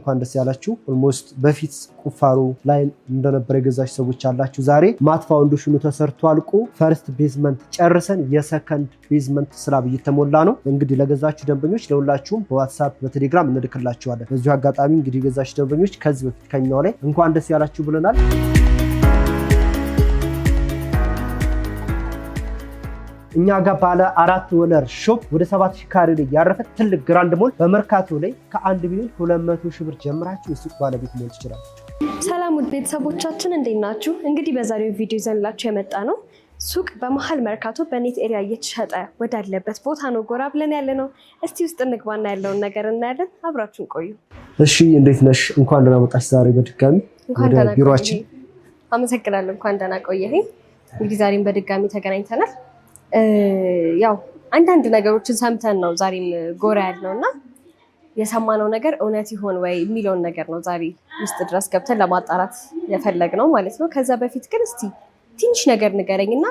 እንኳን ደስ ያላችሁ። ኦልሞስት በፊት ቁፋሮ ላይ እንደነበረ የገዛችሁ ሰዎች አላችሁ። ዛሬ ማት ፋውንዴሽኑ ተሰርቶ አልቆ ፈርስት ቤዝመንት ጨርሰን የሰከንድ ቤዝመንት ስላብ እየተሞላ ነው። እንግዲህ ለገዛችሁ ደንበኞች ለሁላችሁም በዋትስአፕ በቴሌግራም እንልክላችኋለን። በዚሁ አጋጣሚ እንግዲህ የገዛችሁ ደንበኞች ከዚህ በፊት ከኛው ላይ እንኳን ደስ ያላችሁ ብለናል። እኛ ጋር ባለ 4 ወለር ሾፕ ወደ 7000 ካሬ ላይ ያረፈ ትልቅ ግራንድ ሞል በመርካቶ ላይ ከ1 ሚሊዮን 200 ሺህ ብር ጀምራችሁ የሱቅ ባለቤት መሆን ትችላላችሁ። ሰላም ውድ ቤተሰቦቻችን እንዴት ናችሁ? እንግዲህ በዛሬው ቪዲዮ ይዘንላችሁ የመጣ ነው ሱቅ በመሃል መርካቶ በኔት ኤሪያ እየተሸጠ ወዳለበት ቦታ ነው ጎራ ብለን ያለ ነው። እስቲ ውስጥ እንግባና ያለውን ነገር እናያለን። አብራችሁን ቆዩ። እሺ እንዴት ነሽ? እንኳን ደህና መጣሽ ዛሬ በድጋሚ ወደ ቢሮአችን። አመሰግናለሁ። እንኳን ደህና ቆየኸኝ። እንግዲህ ዛሬም በድጋሚ ተገናኝተናል። ያው አንዳንድ ነገሮችን ሰምተን ነው ዛሬም ጎራ ያልነውና የሰማነው ነገር እውነት ይሆን ወይ የሚለውን ነገር ነው ዛሬ ውስጥ ድረስ ገብተን ለማጣራት የፈለግነው ማለት ነው። ከዛ በፊት ግን እስቲ ትንሽ ነገር ንገረኝና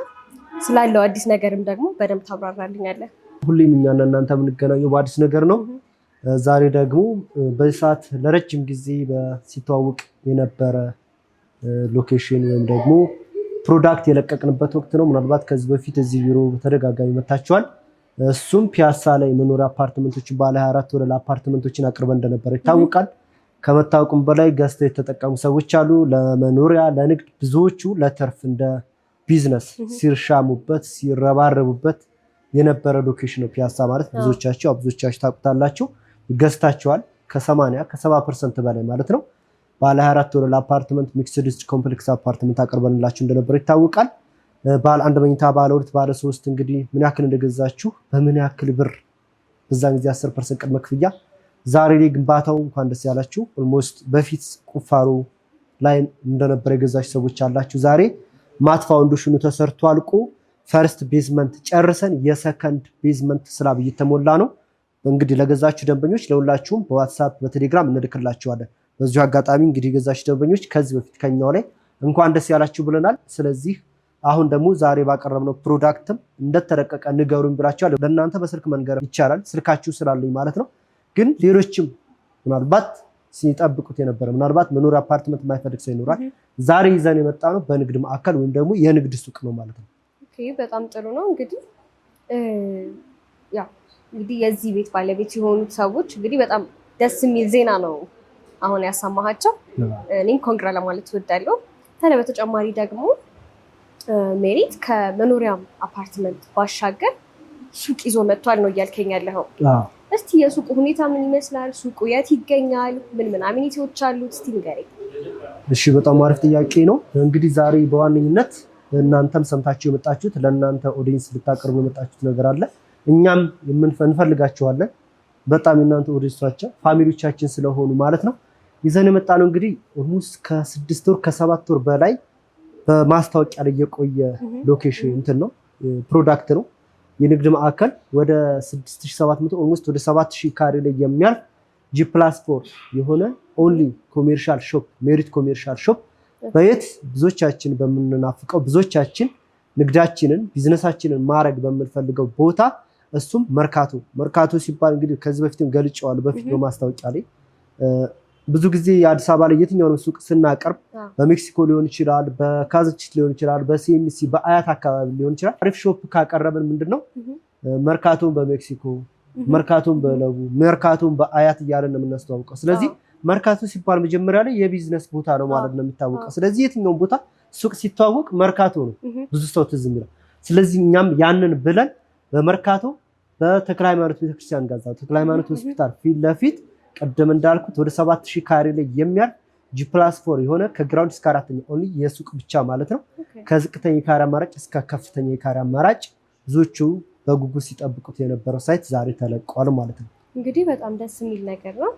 ስላለው አዲስ ነገርም ደግሞ በደንብ ታብራራልኛለህ። ሁሌም እኛና እናንተ የምንገናኘው በአዲስ ነገር ነው። ዛሬ ደግሞ በሰዓት ለረጅም ጊዜ ሲተዋወቅ የነበረ ሎኬሽን ወይም ደግሞ ፕሮዳክት የለቀቅንበት ወቅት ነው። ምናልባት ከዚህ በፊት እዚህ ቢሮ በተደጋጋሚ መታችኋል። እሱም ፒያሳ ላይ መኖሪያ አፓርትመንቶችን ባለ 24 ወለል አፓርትመንቶችን አቅርበን እንደነበረ ይታወቃል። ከመታወቁም በላይ ገዝተው የተጠቀሙ ሰዎች አሉ። ለመኖሪያ ለንግድ፣ ብዙዎቹ ለተርፍ እንደ ቢዝነስ ሲርሻሙበት ሲረባረቡበት የነበረ ሎኬሽን ነው ፒያሳ ማለት። ብዙዎቻችሁ ታውቁታላችሁ፣ ገዝታችኋል። ከ70% በላይ ማለት ነው። ባለ 24 ወለል አፓርትመንት ሚክስድ ዩዝ ኮምፕሌክስ አፓርትመንት አቅርበንላችሁ እንደነበረ ይታወቃል። ባለ 1 መኝታ፣ ባለ 2፣ ባለ 3 እንግዲህ ምን ያክል እንደገዛችሁ በምን ያክል ብር በዛን ጊዜ 10% ቅድመ ክፍያ። ዛሬ ላይ ግንባታው እንኳን ደስ ያላችሁ። ኦልሞስት በፊት ቁፋሮ ላይ እንደነበረ የገዛችሁ ሰዎች አላችሁ። ዛሬ ማት ፋውንዴሽኑ ተሰርቶ አልቆ ፈርስት ቤዝመንት ጨርሰን የሰከንድ ቤዝመንት ስላብ እየተሞላ ነው። እንግዲህ ለገዛችሁ ደንበኞች ለሁላችሁም በዋትስአፕ በቴሌግራም እንልክላችኋለን። በዚሁ አጋጣሚ እንግዲህ የገዛችሁ ደንበኞች ከዚህ በፊት ከኛው ላይ እንኳን ደስ ያላችሁ ብለናል። ስለዚህ አሁን ደግሞ ዛሬ ባቀረብነው ፕሮዳክትም እንደተረቀቀ ንገሩኝ ብላችኋል። ለእናንተ በስልክ መንገር ይቻላል፣ ስልካችሁ ስላለኝ ማለት ነው። ግን ሌሎችም ምናልባት ሲጠብቁት የነበረ ምናልባት መኖሪያ አፓርትመንት የማይፈልግ ሰው ይኖራል። ዛሬ ይዘን የመጣ ነው በንግድ ማዕከል ወይም ደግሞ የንግድ ሱቅ ነው ማለት ነው። ኦኬ፣ በጣም ጥሩ ነው። እንግዲህ የዚህ ቤት ባለቤት የሆኑት ሰዎች እንግዲህ በጣም ደስ የሚል ዜና ነው አሁን ያሰማሃቸው። እኔም ኮንግራ ለማለት እወዳለሁ። ታዲያ በተጨማሪ ደግሞ ሜሪት ከመኖሪያ አፓርትመንት ባሻገር ሱቅ ይዞ መጥቷል ነው እያልከኝ ያለኸው? እስቲ የሱቁ ሁኔታ ምን ይመስላል? ሱቁ የት ይገኛል? ምን አሚኒቲዎች አሉት? እስቲ ንገረኝ። እሺ፣ በጣም አሪፍ ጥያቄ ነው። እንግዲህ ዛሬ በዋነኝነት እናንተም ሰምታችሁ የመጣችሁት ለእናንተ ኦዲየንስ ልታቀርቡ የመጣችሁት ነገር አለ። እኛም እንፈልጋችኋለን። በጣም እናንተ ኦዲየንሶቻችን ፋሚሊዎቻችን ስለሆኑ ማለት ነው። ይዘን የመጣ ነው እንግዲህ ኦልሞስት ከ6 ወር ከ7 ወር በላይ በማስታወቂያ ላይ የቆየ ሎኬሽን እንትን ነው ፕሮዳክት ነው። የንግድ ማዕከል ወደ 6700 ኦልሞስት ወደ 7000 ካሬ ላይ የሚያልፍ G+4 የሆነ ኦንሊ ኮሜርሻል ሾፕ ሜሪት ኮሜርሻል ሾፕ በየት ብዙዎቻችን በምንናፍቀው ብዙዎቻችን ንግዳችንን ቢዝነሳችንን ማድረግ በምንፈልገው ቦታ እሱም መርካቶ ሲባል እንግዲህ ከዚህ በፊትም ገልጬዋለሁ። በፊት በማስታወቂያ ላይ ብዙ ጊዜ የአዲስ አበባ ላይ የትኛውን ሱቅ ስናቀርብ በሜክሲኮ ሊሆን ይችላል፣ በካዛንቺስ ሊሆን ይችላል፣ በሲኤምሲ በአያት አካባቢ ሊሆን ይችላል። አሪፍ ሾፕ ካቀረብን ምንድነው መርካቶን በሜክሲኮ መርካቶን በለቡ መርካቶን በአያት እያለን ነው የምናስተዋውቀው። ስለዚህ መርካቶ ሲባል መጀመሪያ ላይ የቢዝነስ ቦታ ነው ማለት ነው የሚታወቀው። ስለዚህ የትኛውን ቦታ ሱቅ ሲተዋወቅ መርካቶ ነው ብዙ ሰው ትዝ የሚለው። ስለዚህ እኛም ያንን ብለን በመርካቶ በተክለ ሃይማኖት ቤተክርስቲያን ጋዛ ተክለ ሃይማኖት ሆስፒታል ፊት ለፊት ቀደም እንዳልኩት ወደ 7000 ካሬ ላይ የሚያልፍ G+4 የሆነ ከግራውንድ እስከ 4ኛ ኦንሊ የሱቅ ብቻ ማለት ነው። ከዝቅተኛ የካሬ አማራጭ እስከ ከፍተኛ የካሬ አማራጭ ብዙዎቹ በጉጉት ሲጠብቁት የነበረው ሳይት ዛሬ ተለቋል ማለት ነው። እንግዲህ በጣም ደስ የሚል ነገር ነው።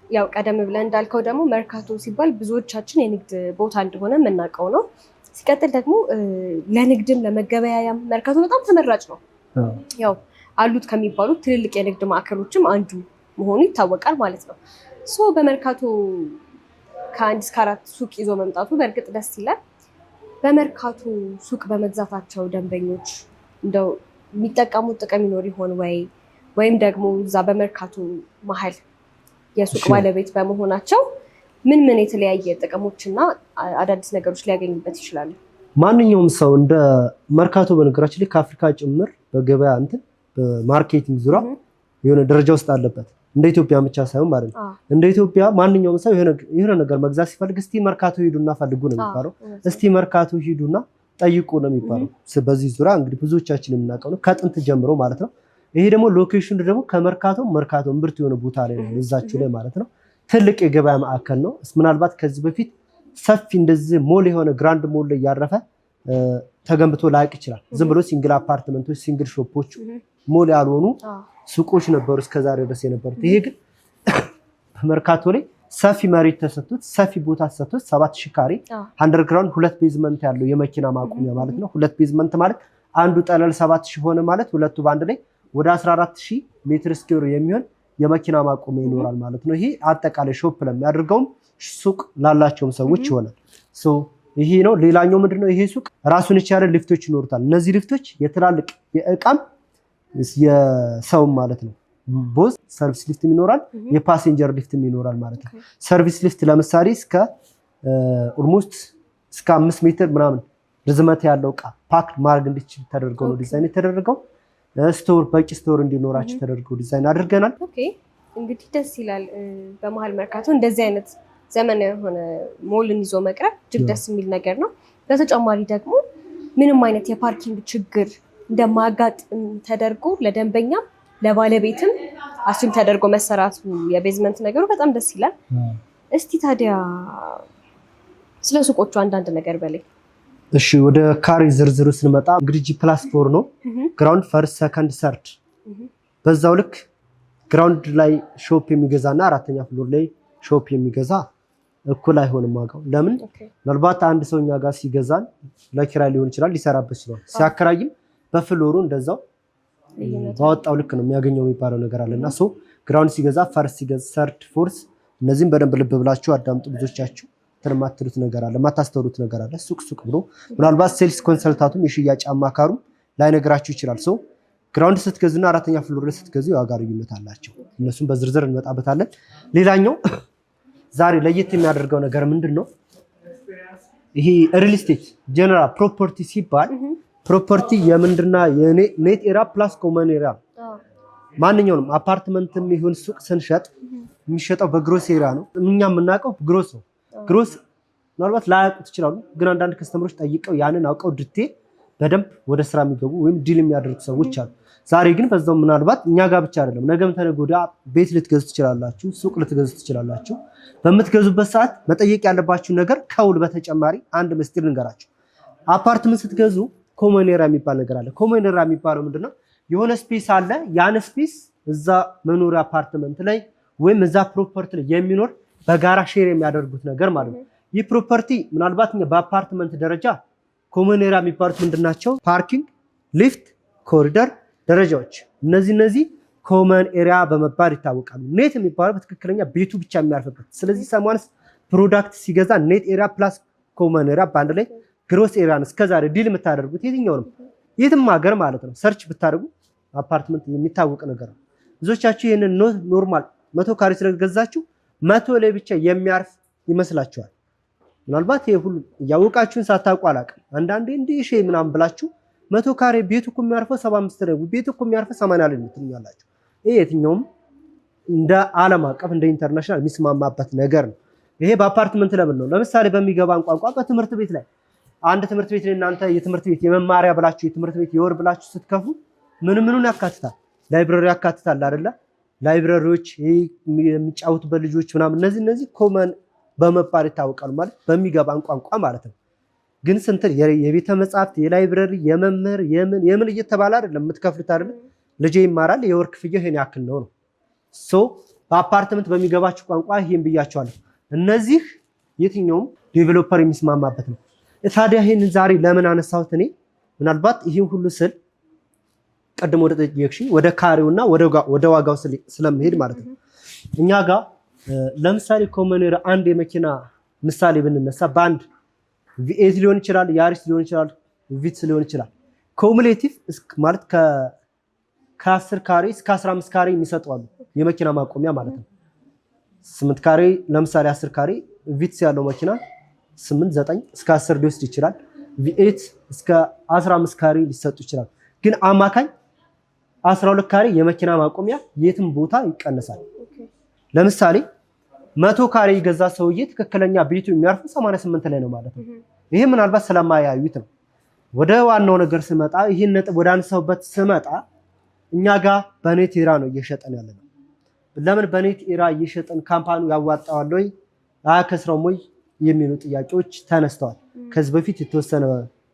ያው ቀደም ብለን እንዳልከው ደግሞ መርካቶ ሲባል ብዙዎቻችን የንግድ ቦታ እንደሆነ የምናውቀው ነው። ሲቀጥል ደግሞ ለንግድም ለመገበያያም መርካቶ በጣም ተመራጭ ነው። ያው አሉት ከሚባሉት ትልልቅ የንግድ ማዕከሎችም አንዱ መሆኑ ይታወቃል ማለት ነው። በመርካቶ ከ1 እስከ 4 ሱቅ ይዞ መምጣቱ በእርግጥ ደስ ይላል። በመርካቶ ሱቅ በመግዛታቸው ደንበኞች እንደው የሚጠቀሙት ጥቅም ይኖር ይሆን ወይም ደግሞ እዛ በመርካቶ መሀል የሱቅ ባለቤት በመሆናቸው ምን የተለያየ ጥቅሞችና አዳዲስ ነገሮች ሊያገኙበት ይችላሉ? ማንኛውም ሰው እንደ መርካቶ በነገራችን ላይ ከአፍሪካ ጭምር በገበያ በማርኬቲንግ ዙሪያ የሆነ ደረጃ ውስጥ አለበት። እንደ ኢትዮጵያ ብቻ ሳይሆን ማለት ነው። እንደ ኢትዮጵያ ማንኛውም ሰው የሆነ ነገር መግዛት ሲፈልግ እስቲ መርካቶ ሂዱና ፈልጉ ነው የሚባለው። እስቲ መርካቶ ሂዱና ጠይቁ ነው የሚባለው። በዚህ ዙሪያ እንግዲህ ብዙዎቻችን የምናውቀው ነው ከጥንት ጀምሮ ማለት ነው። ይሄ ደግሞ ሎኬሽኑ ደግሞ ከመርካቶ እምብርት የሆነ ቦታ ላይ ነው እዛችሁ ላይ ማለት ነው። ትልቅ የገበያ ማዕከል ነው። ምናልባት ከዚህ በፊት ሰፊ እንደዚህ ሞል የሆነ ግራንድ ሞል ላይ ያረፈ ተገንብቶ ላይቅ ይችላል። ዝም ብሎ ሲንግል አፓርትመንቶች፣ ሲንግል ሾፖች፣ ሞል ያልሆኑ ሱቆች ነበሩ እስከዛሬ ድረስ የነበሩት። ይሄ ግን በመርካቶ ላይ ሰፊ መሬት ተሰጥቶት ሰፊ ቦታ ተሰጥቶት 7000 ካሬ አንደርግራውንድ 2 ቤዝመንት ያለው የመኪና ማቆሚያ ማለት ነው። 2 ቤዝመንት ማለት አንዱ ጠለል 7000 ሆነ ማለት ሁለቱ ባንድ ላይ ወደ 14000 ሜትር ስኩዌር የሚሆን የመኪና ማቆሚያ ይኖራል ማለት ነው። ይሄ አጠቃላይ ሾፕ ለሚያደርገውም ሱቅ ላላቸውም ሰዎች ይሆናል። ይሄ ነው። ሌላኛው ምንድነው? ይሄ ሱቅ ራሱን የቻለ ሊፍቶች ይኖሩታል። እነዚህ ሊፍቶች የትላልቅ የእቃም የሰውም ማለት ነው። ቦዝ ሰርቪስ ሊፍት ይኖራል፣ የፓሴንጀር ሊፍት ይኖራል ማለት ነው። ሰርቪስ ሊፍት ለምሳሌ እስከ ኦልሞስት እስከ 5 ሜትር ምናምን ርዝመት ያለው እቃ ፓክ ማድረግ እንዲችል ተደርገው ነው ዲዛይን የተደረገው። ስቶር በቂ ስቶር እንዲኖራቸው ተደርገው ዲዛይን አድርገናል። ኦኬ እንግዲህ ደስ ይላል። በመሀል መርካቶ እንደዚህ አይነት ዘመናዊ የሆነ ሞልን ይዞ መቅረብ እጅግ ደስ የሚል ነገር ነው። በተጨማሪ ደግሞ ምንም አይነት የፓርኪንግ ችግር እንደማያጋጥም ተደርጎ ለደንበኛም ለባለቤትም አስዩም ተደርጎ መሰራቱ የቤዝመንት ነገሩ በጣም ደስ ይላል። እስቲ ታዲያ ስለ ሱቆቹ አንዳንድ ነገር በላይ። እሺ ወደ ካሬ ዝርዝሩ ስንመጣ እንግዲህ +4 ነው። ግራውንድ ፈርስት ሰከንድ ሰርድ በዛው ልክ ግራውንድ ላይ ሾፕ የሚገዛና አራተኛ ፍሎር ላይ ሾፕ የሚገዛ እኩል አይሆንም ዋጋው። ለምን? ምናልባት አንድ ሰው እኛ ጋር ሲገዛን ለኪራይ ሊሆን ይችላል ሊሰራበት ይችላል። ሲያከራይም በፍሎሩ እንደዛው ባወጣው ልክ ነው የሚያገኘው የሚባለው ነገር አለና ግራውንድ ሲገዛ ፈርስት ሲገዛ ሰርድ ፎርስ እነዚህም በደንብ ልብ ብላችሁ አዳምጡ። ብዙዎቻችሁ ተማትሩት ነገር አለ ማታስተውሉት ነገር አለ። ሱቅ ብሎ ምናልባት ሴልስ ኮንሰልታንቱም የሽያጭ አማካሩም ላይነግራችሁ ይችላል። ግራውንድ ስትገዙና አራተኛ ፍሎር ላይ ስትገዙ የዋጋ ልዩነት አላቸው። እነሱም በዝርዝር እንመጣበታለን። ሌላኛው ዛሬ ለየት የሚያደርገው ነገር ምንድነው? ይሄ ሪል ስቴት ጀነራል ፕሮፐርቲ ሲባል ፕሮፐርቲ የምንድና የኔት ኤራ ፕላስ ኮመን ኤራ ማንኛውንም አፓርትመንትም ይሁን ሱቅ ስንሸጥ የሚሸጠው በግሮስ ኤራ ነው። እኛ የምናውቀው ግሮስ ነው። ግሮስ ምናልባት ላያውቁት ይችላሉ፣ ግን አንዳንድ ከስተመሮች ጠይቀው ያንን አውቀው ዲቴል በደንብ ወደ ስራ የሚገቡ ወይም ዲል የሚያደርጉ ሰዎች አሉ። ዛሬ ግን በዛው ምናልባት እኛ ጋር ብቻ አይደለም ነገም ተነገ ወዲያ ቤት ልትገዙ ትችላላችሁ፣ ሱቅ ልትገዙ ትችላላችሁ። በምትገዙበት ሰዓት መጠየቅ ያለባችሁ ነገር ከውል በተጨማሪ አንድ ምስጢር ልንገራችሁ። አፓርትመንት ስትገዙ ኮመን ኤሪያ የሚባል ነገር አለ። ኮመን ኤሪያ የሚባለው ምንድነው? የሆነ ስፔስ አለ። ያን ስፔስ እዛ መኖሪያ አፓርትመንት ላይ ወይም እዛ ፕሮፐርቲ ላይ የሚኖር በጋራ ሼር የሚያደርጉት ነገር ማለት ነው። ይህ ፕሮፐርቲ ምናልባት በአፓርትመንት ደረጃ ኮመን ኤሪያ የሚባሉት ምንድናቸው? ፓርኪንግ፣ ሊፍት፣ ኮሪደር፣ ደረጃዎች እነዚህ ኮመን ኤሪያ በመባል ይታወቃሉ። ኔት የሚባለው በትክክለኛ ቤቱ ብቻ የሚያርፍበት። ስለዚህ ሰማንስ ፕሮዳክት ሲገዛ ኔት ኤሪያ ፕላስ ኮመን ኤሪያ በአንድ ላይ ግሮስ ኤሪያን እስከዛሬ ዲል የምታደርጉት የትኛውንም የትም ሀገር ማለት ነው ሰርች ብታደርጉ አፓርትመንት የሚታወቅ ነገር ነው። ብዙዎቻችሁ ይህንን ኖርማል 100 ካሬ ስለገዛችሁ 100 ላይ ብቻ የሚያርፍ ይመስላችኋል። ምናልባት ይሄ ሁሉ ያወቃችሁን ሳታውቁ አላውቅም። አንዳንዴ እንዲህ ሼ ምናምን ብላችሁ 100 ካሬ ቤቱ እኮ የሚያርፈው 75 ነው፣ ቤቱ እኮ የሚያርፈው 80 ላይ ነው ትሉኛላችሁ። ይሄ የትኛውም እንደ ዓለም አቀፍ እንደ ኢንተርናሽናል የሚስማማበት ነገር ነው። ይሄ በአፓርትመንት ለምን ነው? ለምሳሌ በሚገባን ቋንቋ በትምህርት ቤት ላይ አንድ ትምህርት ቤት ላይ እናንተ የትምህርት ቤት የመማሪያ ብላችሁ የትምህርት ቤት የወር ብላችሁ ስትከፉ ምኑን ያካትታል? ላይብረሪ ያካትታል አይደለ? ላይብረሪዎች የሚጫወቱበት ልጆች ምናምን እነዚህ ኮመን በመባል ይታወቃሉ ማለት በሚገባን ቋንቋ ማለት ነው። ግን ስንት የቤተ መጻሕፍት የላይብረሪ የመምህር የምን እየተባለ አይደለም የምትከፍሉት አይደለ? ልጄ ይማራል የወር ክፍያው ይሄን ያክል ነው። በአፓርትመንት በሚገባችሁ ቋንቋ ይሄን ብያቸዋለሁ። እነዚህ የትኛውም ዴቨሎፐር የሚስማማበት ነው። ታዲያ ይሄንን ዛሬ ለምን አነሳሁት? እኔ ምናልባት ይሄን ሁሉ ስል ቀድሞ ወደ ጠየቅሽኝ ወደ ካሬውና ወደ ዋጋው ስለምሄድ ማለት ነው። እኛ ጋር ለምሳሌ ኮመን ኤሪያ አንድ የመኪና ምሳሌ ብንነሳ በአንድ ቪኤት ሊሆን ይችላል፣ ያሪስ ሊሆን ይችላል፣ ቪትስ ሊሆን ይችላል። ኮሙሌቲቭ ማለት ከ10 ካሬ እስከ 15 ካሬ የሚሰጡ አሉ የመኪና ማቆሚያ ማለት ነው። 8 ካሬ ለምሳሌ 10 ካሬ ቪትስ ያለው መኪና 8 9 እስከ 10 ሊወስድ ይችላል። ቪኤት እስከ 15 ካሬ ሊሰጡ ይችላል። ግን አማካኝ 12 ካሬ የመኪና ማቆሚያ የትም ቦታ ይቀነሳል። ለምሳሌ 100 ካሬ የገዛ ሰውዬ ትክክለኛ ቤቱ የሚያርፈው 88 ላይ ነው ማለት ነው። ይሄ ምናልባት ስለማያዩት ነው። ወደ ዋናው ነገር ስመጣ ይሄን ነጥብ ወደ አንሳውበት ስመጣ እኛ ጋር በኔት ኤራ ነው እየሸጠን ያለነው። ለምን በኔት ኤራ እየሸጠን ካምፓኒው ያዋጣዋል ወይ አያከስረውም ወይ የሚሉ ጥያቄዎች ተነስተዋል። ከዚህ በፊት የተወሰነ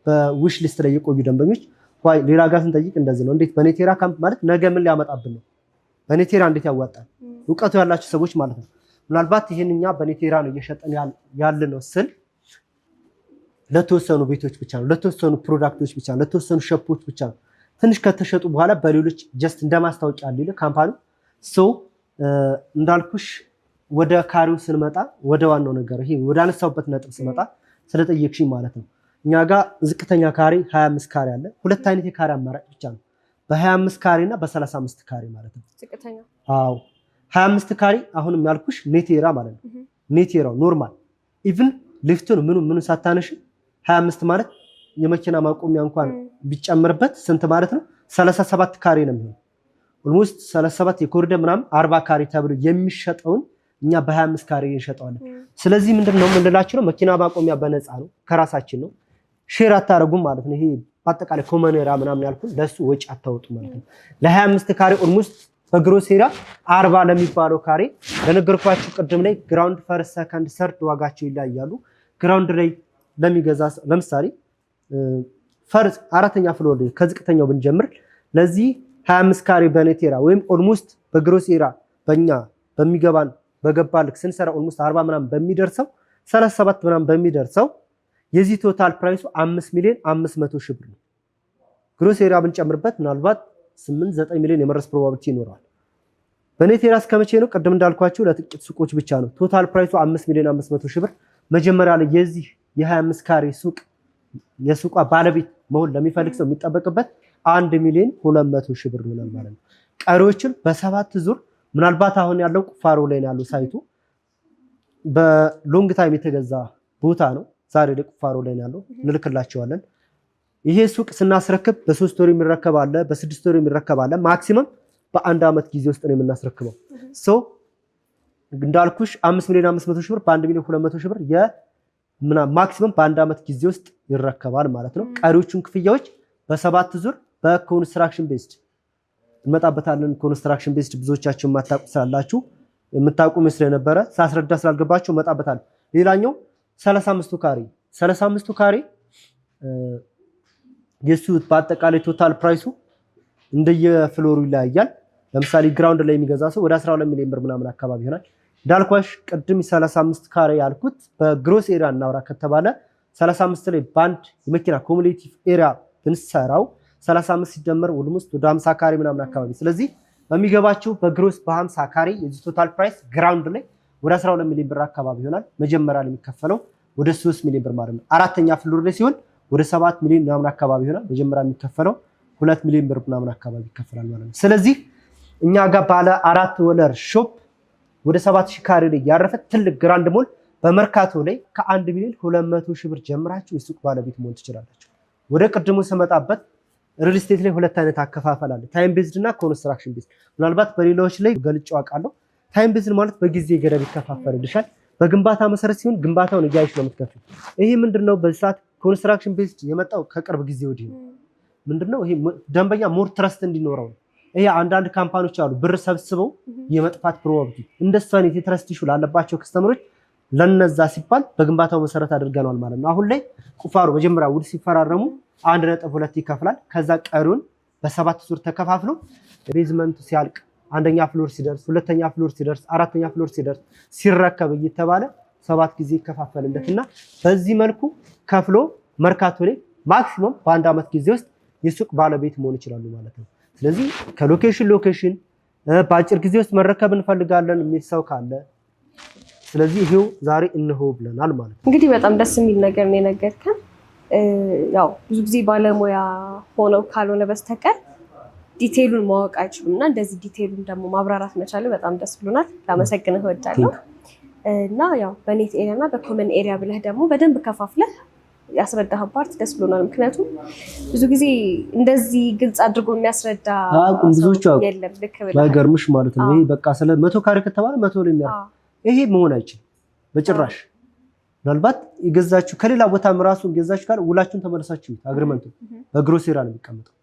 በዊሽ ሊስት ላይ የቆዩ ደንበኞች ወይ ሌላ ጋር ስንጠይቅ እንደዚህ ነው። እንዴት በኔት ኤራ ካምፕ ማለት ነገ ምን ሊያመጣብን ነው? በኔት ኤራ እንዴት ያዋጣል? እውቀቱ ያላችሁ ሰዎች ማለት ነው። ምናልባት ይሄንኛ በኔት ኤራ ነው እየሸጠን ያለነው ስል ለተወሰኑ ቤቶች ብቻ ነው፣ ለተወሰኑ ፕሮዳክቶች ብቻ ነው፣ ለተወሰኑ ሸፖች ብቻ ነው። ትንሽ ከተሸጡ በኋላ በሌሎች ጀስት እንደማስታወቂያ አለ ካምፓኒው ሶ እንዳልኩሽ ወደ ካሬው ስንመጣ ወደ ዋናው ነገር ይሄ ወደ አነሳውበት ነጥብ ስመጣ ስለጠየቅሽኝ ማለት ነው። እኛ ጋር ዝቅተኛ ካሬ 25 ካሬ አለ። ሁለት አይነት የካሬ አማራጭ ብቻ ነው፣ በ25 ካሬ እና በ35 ካሬ ማለት ነው። ዝቅተኛ 25 ካሬ አሁንም ያልኩሽ ኔት ኤራ ማለት ነው። ኔት ኤራው ኖርማል ኢቭን ሊፍቱን ምኑ ሳታነሽ 25 ማለት የመኪና ማቆሚያ እንኳን ቢጨምርበት ስንት ማለት ነው? 37 ካሬ ነው የሚሆነው። ኦልሞስት 37 የኮሪደር ምናምን 40 ካሬ ተብሎ የሚሸጠውን እኛ በ25 ካሬ እንሸጠዋለን። ስለዚህ ምንድነው የምንላችሁ ነው መኪና ማቆሚያ በነፃ ነው፣ ከራሳችን ነው። ሼር አታረጉም ማለት ነው። ይሄ በአጠቃላይ ኮመን ኤራ ምናምን ያልኩት ለሱ ወጪ አታወጡ ማለት ነው። ለ25 ካሬ ኦልሞስት በግሮስ ኤራ 40 ለሚባለው ካሬ ለነገርኳችሁ ቅድም ላይ ግራውንድ ፈርስት ሰከንድ ሰርድ ዋጋቸው ይለያያሉ። ግራውንድ ላይ ለሚገዛ ለምሳሌ ፈርስ አራተኛ ፍሎር ላይ ከዝቅተኛው ብንጀምር ለዚህ 25 ካሬ በኔት ኤራ ወይም ኦልሞስት በግሮስ ኤራ በእኛ በሚገባን በገባልክ ስንሰራ ኦልሞስት 40 ምናምን በሚደርሰው 37 ምናምን በሚደርሰው የዚህ ቶታል ፕራይሱ 5,500,000 ብር ነው። ግሮስ ኤራ ብንጨምርበት ምናልባት 8-9 ሚሊዮን የመረስ ፕሮባቢሊቲ ይኖራል። በኔት ኤራ እስከመቼ ነው? ቅድም እንዳልኳችሁ ለጥቂት ሱቆች ብቻ ነው። ቶታል ፕራይሱ 5,500,000 ብር። መጀመሪያ ላይ የዚህ የ25 ካሬ ሱቅ የሱቋ ባለቤት መሆን ለሚፈልግ ሰው የሚጠበቅበት 1,200,000 ብር ይሆናል ማለት ነው። ቀሪዎችን በ7 ዙር ምናልባት አሁን ያለው ቁፋሮ ላይ ያለው ሳይቱ በሎንግ ታይም የተገዛ ቦታ ነው። ዛሬ ላይ ቁፋሮ ላይ ያለው እንልክላቸዋለን። ይሄ ሱቅ ስናስረክብ በ3 ወር የሚረከብ አለ፣ በ6 ወር የሚረከብ አለ። ማክሲመም በ1 ዓመት ጊዜ ውስጥ ነው የምናስረክበው። ሶ እንዳልኩሽ 5,500,000 ብር በ1,200,000 ብር ማክሲመም በ1 ዓመት ጊዜ ውስጥ ይረከባል ማለት ነው። ቀሪዎቹን ክፍያዎች በ7 ዙር በኮንስትራክሽን ቤዝድ እንመጣበታለን። ኮንስትራክሽን ቤዝድ ብዙዎቻችሁ የማታውቁ ስላላችሁ የምታውቁ መስለ ነበረ ሳስረዳ ስላልገባችሁ እንመጣበታለን። ሌላኛው 35 ካሬ 35 ካሬ የሱ በአጠቃላይ ቶታል ፕራይሱ እንደየፍሎሩ ይለያያል። ለምሳሌ ግራውንድ ላይ የሚገዛ ሰው ወደ 12 ሚሊዮን ብር ምናምን አካባቢ ይሆናል። እንዳልኳሽ ቅድም 35 ካሬ ያልኩት በግሮስ ኤሪያ እናውራ ከተባለ 35 ላይ ባንድ የመኪና ኮሙሌቲቭ ኤሪያ ብንሰራው 35 ሲደመር ኦልሞስት ወደ 50 ካሬ ምናምን አካባቢ። ስለዚህ በሚገባችሁ በግሮስ በ50 ካሬ የዚህ ቶታል ፕራይስ ግራውንድ ላይ ወደ 12 ሚሊዮን ብር አካባቢ ይሆናል። መጀመሪያ ላይ የሚከፈለው ወደ 3 ሚሊዮን ብር ማለት ነው። አራተኛ ፍሎር ላይ ሲሆን ወደ 7 ሚሊዮን ምናምን አካባቢ ይሆናል። መጀመሪያ የሚከፈለው 2 ሚሊዮን ብር ምናምን አካባቢ ይከፈላል ማለት ነው። ስለዚህ እኛ ጋር ባለ 4 ወለር ሾፕ ወደ 7,000 ካሬ ላይ ያረፈ ትልቅ ግራንድ ሞል በመርካቶ ላይ ከ1,200,000 ብር ጀምራችሁ የሱቅ ባለቤት መሆን ትችላላችሁ። ወደ ቅድሙ ስመጣበት ሪል ስቴት ላይ ሁለት አይነት አከፋፈል አለ፣ ታይም ቤዝድ እና ኮንስትራክሽን ቤዝድ። ምናልባት በሌሎች ላይ ገልጬው አውቃለሁ። ታይም ቤዝድ ማለት በጊዜ ገደብ ይከፋፈልልሻል። በግንባታ መሰረት ሲሆን ግንባታውን እያይሽ ነው የምትከፍለው። ይሄ ምንድነው? በዚህ ሰዓት ኮንስትራክሽን ቤዝድ የመጣው ከቅርብ ጊዜ ወዲህ ነው። ምንድነው? ይሄ ደንበኛ ሞር ትረስት እንዲኖረው ነው። ይሄ አንዳንድ ካምፓኒዎች አሉ ብር ሰብስበው የመጥፋት ፕሮባቢሊቲ እንደሱ አይነት የትረስት ኢሹ ላለባቸው ከስተመሮች ለነዛ ሲባል በግንባታው መሰረት አድርገናል ማለት ነው። አሁን ላይ ቁፋሮ መጀመሪያ ውል ሲፈራረሙ 1.2 ይከፍላል። ከዛ ቀሪውን በ7 ዙር ተከፋፍሎ ቤዝመንቱ ሲያልቅ አንደኛ ፍሎር ሲደርስ፣ ሁለተኛ ፍሎር ሲደርስ፣ አራተኛ ፍሎር ሲደርስ ሲረከብ እየተባለ 7 ጊዜ ይከፋፈልለትና በዚህ መልኩ ከፍሎ መርካቶ ላይ ማክሲመም በ1 ዓመት ጊዜ ውስጥ የሱቅ ባለቤት መሆን ይችላሉ ማለት ነው። ስለዚህ ከሎኬሽን ሎኬሽን በአጭር ጊዜ ውስጥ መረከብ እንፈልጋለን የሚል ሰው ካለ ስለዚህ ይሄው ዛሬ እንሆ ብለናል ማለት ነው። እንግዲህ በጣም ደስ የሚል ነገር ነው የነገርከን። ያው ብዙ ጊዜ ባለሙያ ሆነው ካልሆነ በስተቀር ዲቴይሉን ማወቅ አይችሉም እና እንደዚህ ዲቴይሉን ደግሞ ማብራራት መቻል በጣም ደስ ብሎናል። ላመሰግንህ እወዳለሁ። እና ያው በኔት ኤሪያ እና በኮመን ኤሪያ ብለህ ደግሞ በደንብ ከፋፍለህ ያስረዳህ ፓርት ደስ ብሎናል። ምክንያቱም ብዙ ጊዜ እንደዚህ ግልጽ አድርጎ የሚያስረዳ ብዙዎቹ የለም። ልክ ብለህ ባይገርምሽ ማለት ነው። ይሄ በቃ ስለ 100 ካሬ ከተባለ 100 ላይ የሚያርፍ ይሄ መሆን አይችልም በጭራሽ። ምናልባት የገዛችሁ ከሌላ ቦታም ራሱ ገዛችሁ ካለ ውላችሁን ተመለሳችሁ አግሪመንቱ በግሮሴራ ነው የሚቀመጠው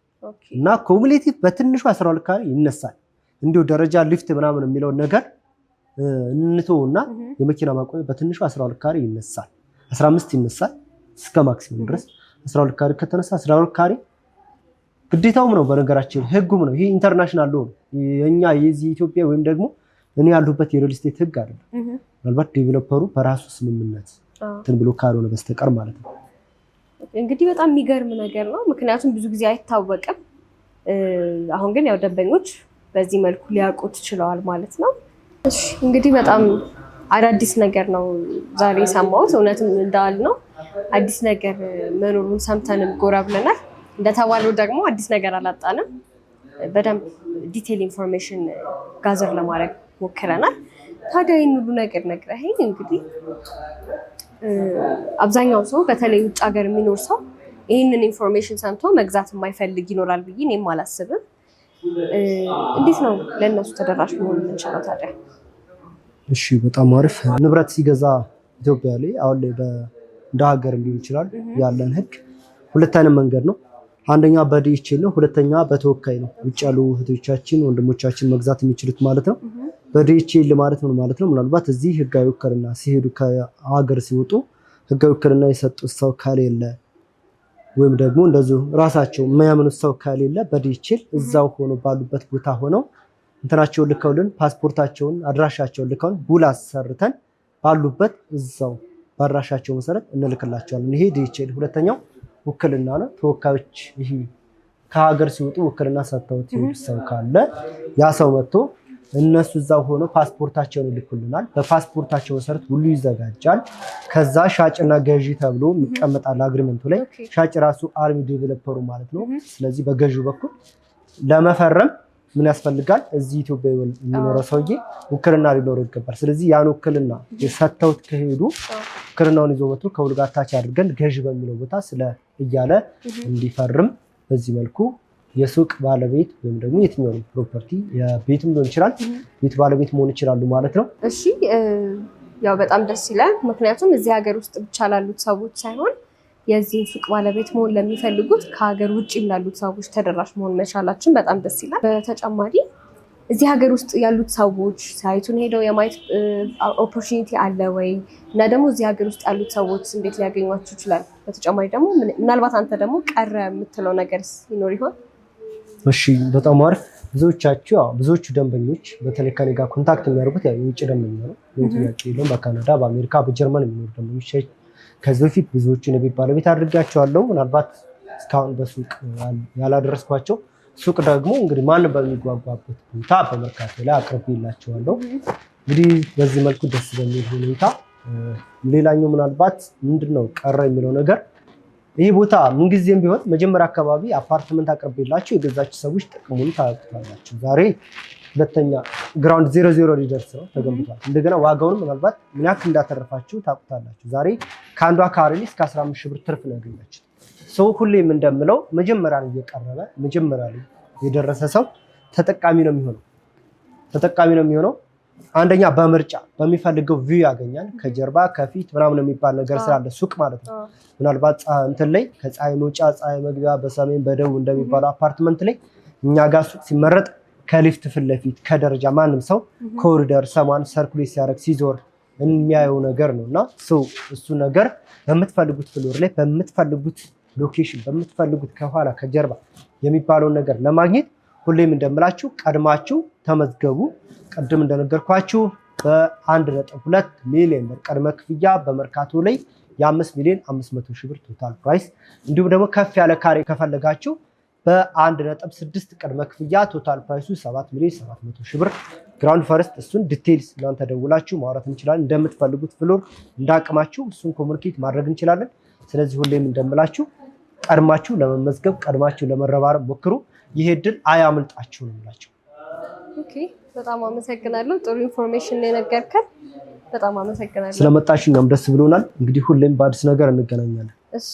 እና ኮሙሌቲቭ በትንሹ 12 ካሬ ይነሳል። እንዲሁ ደረጃ ሊፍት ምናምን የሚለው ነገር እንተውና የመኪና ማቆሚያ በትንሹ 12 ካሬ ይነሳል፣ 15 ይነሳል እስከ ማክሲመም ድረስ 12 ካሬ ከተነሳ 12 ካሬ ግዴታውም ነው። በነገራችን ህጉም ነው። ይሄ ኢንተርናሽናል ነው። የኛ የዚህ ኢትዮጵያ ወይም ደግሞ እኔ ያሉበት የሪል ስቴት ህግ አይደለም። ምናልባት ዴቨሎፐሩ በራሱ ስምምነት እንትን ብሎ ካልሆነ በስተቀር ማለት ነው። እንግዲህ በጣም የሚገርም ነገር ነው። ምክንያቱም ብዙ ጊዜ አይታወቅም። አሁን ግን ያው ደንበኞች በዚህ መልኩ ሊያውቁት ችለዋል ማለት ነው። እሺ እንግዲህ በጣም አዳዲስ ነገር ነው ዛሬ የሰማሁት። እውነትም እንዳል ነው አዲስ ነገር መኖሩን ሰምተንም ጎራ ብለናል። እንደተባለው ደግሞ አዲስ ነገር አላጣንም። በደንብ ዲቴል ኢንፎርሜሽን ጋዘር ለማድረግ ሞክረናል። ታዲያ ይህን ሁሉ ነገር ነግረኸኝ እንግዲህ አብዛኛው ሰው በተለይ ውጭ ሀገር የሚኖር ሰው ይህንን ኢንፎርሜሽን ሰምቶ መግዛት የማይፈልግ ይኖራል ብዬ እኔም አላስብም። እንዴት ነው ለእነሱ ተደራሽ መሆን የምንችለው ታዲያ? እሺ በጣም አሪፍ። ንብረት ሲገዛ ኢትዮጵያ ላይ አሁን ላይ እንደ ሀገር ሊሆን ይችላል ያለን ህግ ሁለት አይነት መንገድ ነው። አንደኛ በዲኤችኤል ነው፣ ሁለተኛ በተወካይ ነው። ውጭ ያሉ እህቶቻችን ወንድሞቻችን መግዛት የሚችሉት ማለት ነው። በዲኤችኤል ማለት ምን ማለት ነው? ምናልባት እዚህ ህጋዊ ውክልና ሲሄዱ ከሀገር ሲወጡ ህጋዊ ውክልና የሰጡት ሰው ከሌለ ወይም ደግሞ እንደዚሁ ራሳቸው የማያምኑት ሰው ከሌለ በዲኤችኤል እዛው ሆኖ ባሉበት ቦታ ሆነው እንትናቸውን ልከውልን ፓስፖርታቸውን አድራሻቸውን ልከውን ውል አሰርተን ባሉበት እዛው ባድራሻቸው መሰረት እንልክላቸዋለን። ይሄ ዲኤችኤል። ሁለተኛው ውክልና ነው። ተወካዮች ይሄ ከሀገር ሲወጡ ውክልና ሰጥተውት ሰው ካለ ያ ሰው መጥቶ እነሱ እዛው ሆኖ ፓስፖርታቸውን ይልኩልናል። በፓስፖርታቸው መሰረት ሁሉ ይዘጋጃል። ከዛ ሻጭና ገዢ ተብሎ የሚቀመጣል አግሪመንቱ ላይ። ሻጭ ራሱ አርሚ ዴቨሎፐሩ ማለት ነው። ስለዚህ በገዢው በኩል ለመፈረም ምን ያስፈልጋል? እዚህ ኢትዮጵያ የሚኖረው ሰውዬ ውክልና ሊኖረው ይገባል። ስለዚህ ያን ውክልና የሰጥተውት ከሄዱ ውክልናውን ይዞ መጥቶ ከውል ጋር ታች አድርገን ገዢ በሚለው ቦታ ስለ እያለ እንዲፈርም በዚህ መልኩ የሱቅ ባለቤት ወይም ደግሞ የትኛው ፕሮፐርቲ የቤትም ሊሆን ይችላል ቤት ባለቤት መሆን ይችላሉ ማለት ነው። እሺ ያው በጣም ደስ ይላል። ምክንያቱም እዚህ ሀገር ውስጥ ብቻ ላሉት ሰዎች ሳይሆን የዚህን ሱቅ ባለቤት መሆን ለሚፈልጉት ከሀገር ውጭም ላሉት ሰዎች ተደራሽ መሆን መቻላችን በጣም ደስ ይላል። በተጨማሪ እዚህ ሀገር ውስጥ ያሉት ሰዎች ሳይቱን ሄደው የማየት ኦፖርቹኒቲ አለ ወይ? እና ደግሞ እዚህ ሀገር ውስጥ ያሉት ሰዎች እንዴት ሊያገኟቸው ይችላል? በተጨማሪ ደግሞ ምናልባት አንተ ደግሞ ቀረ የምትለው ነገር ይኖር ይሆን? እሺ በጣም አሪፍ። ብዙዎቹ ደንበኞች በተለይ ከኔ ጋር ኮንታክት የሚያደርጉት የውጭ ደንበኛ ነው። ጥያቄ የለውም። በካናዳ፣ በአሜሪካ፣ በጀርመን የሚኖሩ ደንበኞች ከዚህ በፊት ብዙዎቹን የቤት ባለቤት አድርጋቸዋለሁ። ምናልባት እስካሁን በሱቅ ያላደረስኳቸው ሱቅ ደግሞ እንግዲህ ማንም በሚጓጓበት ቦታ በመርካቶ ላይ አቅርቤላቸዋለሁ። እንግዲህ በዚህ መልኩ ደስ በሚል ሁኔታ ሌላኛው ምናልባት ምንድነው ቀረ የሚለው ነገር ይህ ቦታ ምንጊዜም ቢሆን መጀመሪያ አካባቢ አፓርትመንት አቅርቤላችሁ የገዛችሁ ሰዎች ጥቅሙን ታውቁታላችሁ። ዛሬ ሁለተኛ ግራውንድ 00 ሊደርስ ነው ተገንብቷል። እንደገና ዋጋውንም ምናልባት ምን ያክል እንዳተረፋችሁ ታውቁታላችሁ። ዛሬ ከአንዷ ካሬ እስከ 15 ሺህ ብር ትርፍ ነው ያገኛችሁት። ሰው ሁሌም እንደምለው መጀመሪያ ላይ እየቀረበ መጀመሪያ ላይ የደረሰ ሰው ተጠቃሚ ነው የሚሆነው። አንደኛ በምርጫ በሚፈልገው ቪው ያገኛል። ከጀርባ ከፊት ምናምን የሚባል ነገር ስላለ ሱቅ ማለት ነው። ምናልባት እንትን ላይ ከፀሐይ መውጫ ፀሐይ መግቢያ በሰሜን በደቡብ እንደሚባለው አፓርትመንት ላይ እኛ ጋር ሱቅ ሲመረጥ ከሊፍት ፊት ለፊት ከደረጃ ማንም ሰው ኮሪደር ሰማን ሰርኩሌት ሲያደርግ ሲዞር የሚያየው ነገር ነው እና እሱ ነገር በምትፈልጉት ፍሎር ላይ በምትፈልጉት ሎኬሽን በምትፈልጉት ከኋላ ከጀርባ የሚባለውን ነገር ለማግኘት ሁሌም እንደምላችሁ ቀድማችሁ ተመዝገቡ። ቀድም እንደነገርኳችሁ በ1.2 ሚሊዮን ብር ቅድመ ክፍያ በመርካቶ ላይ የ5 ሚሊዮን 500 ሺህ ብር ቶታል ፕራይስ፣ እንዲሁም ደግሞ ከፍ ያለ ካሬ ከፈለጋችሁ በ1.6 ቅድመ ክፍያ ቶታል ፕራይሱ 7 ሚሊዮን 700 ሺህ ብር ግራውንድ ፈርስት። እሱን ዲቴይልስ እናንተ ደውላችሁ ማውራት እንችላለን። እንደምትፈልጉት ፍሎር እንዳቅማችሁ እሱን ኮሙኒኬት ማድረግ እንችላለን። ስለዚህ ሁሌም እንደምላችሁ ቀድማችሁ ለመመዝገብ ቀድማችሁ ለመረባረብ ሞክሩ። ይሄ እድል አያምልጣችሁ ነው የምላቸው። ኦኬ በጣም አመሰግናለሁ። ጥሩ ኢንፎርሜሽን የነገርከን በጣም አመሰግናለሁ። ስለመጣሽ እኛም ደስ ብሎናል። እንግዲህ ሁሌም በአዲስ ነገር እንገናኛለን። እሺ